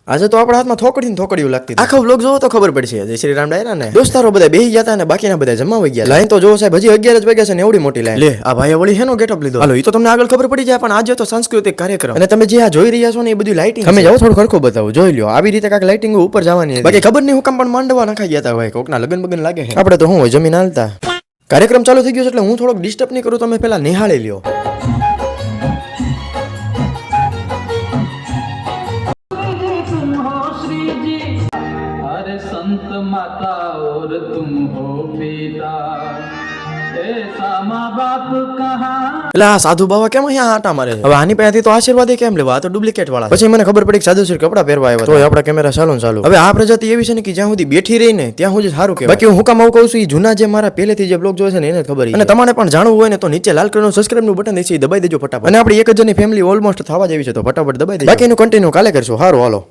આજે તો આપણા હાથમાં થોકડીયું લાગતી આખો વ્લોગ જોવો તો ખબર પડશે જય શ્રી રામ ડાયરા ને દોસ્તારો બધા બેહી ગયા હતા ને બાકીના બધા જમવા વઈ ગયા લાઈન તો જોવો સાહેબ હજી 11 જ વાગ્યા છે ને એવડી મોટી લાઈન લે આ ભાઈએ વળી હેનો ગેટઅપ લીધો હાલો ઈ તો તમને આગળ ખબર પડી જાય પણ આજે તો સાંસ્કૃતિક કાર્યક્રમ અને તમે જે આ જોઈ રહ્યા છો ને એ બધી લાઇટિંગ તમે જાઓ થોડું ખરખો બતાવો જોઈ લ્યો આવી રીતે કાક લાઇટિંગ ઉપર જવાની બાકી ખબર નહીં હુકમ પણ માંડવા નખાઈ ગયા હતા ભાઈ કોકના લગન લાગે છે આપણે તો હું હોય જમીન હાલતા કાર્યક્રમ ચાલુ થઈ ગયો છે એટલે હું થોડોક ડિસ્ટર્બ નહીં કરું તમે પેલા નિહાળી લ્યો संत माता और तुम हो पिता ऐसा माँ बाप कहाँ એટલે આ સાધુ બાવા કેમ અહીંયા આટા મારે છે હવે આની પાસેથી તો આશીર્વાદ કેમ લેવા આ તો ડુપ્લિકેટ વાળા પછી મને ખબર પડી કે સાધુ શ્રી કપડા પહેરવા આવ્યા તો આપણા કેમેરા ચાલુ હવે આ પ્રજાતિ એવી છે ને કે જ્યાં સુધી બેઠી રહી ને ત્યાં સુધી સારું કહેવાય બાકી હું કામ આવું કહું છું એ જૂના જે મારા પહેલેથી જે બ્લોગ જોવે છે ને એને ખબર અને તમારે પણ જાણવું હોય ને તો નીચે લાલ કલરનું સબસ્ક્રાઇબ નું બટન દેશે દબાઈ દેજો ફટાફટ અને આપણી એક જ જણની ફેમિલી ઓલમોસ્ટ થવા જેવી છે તો ફટાફટ દબાઈ દેજો બાકીનું કન્ટિન્યુ કાલે કરશું સારું હાલો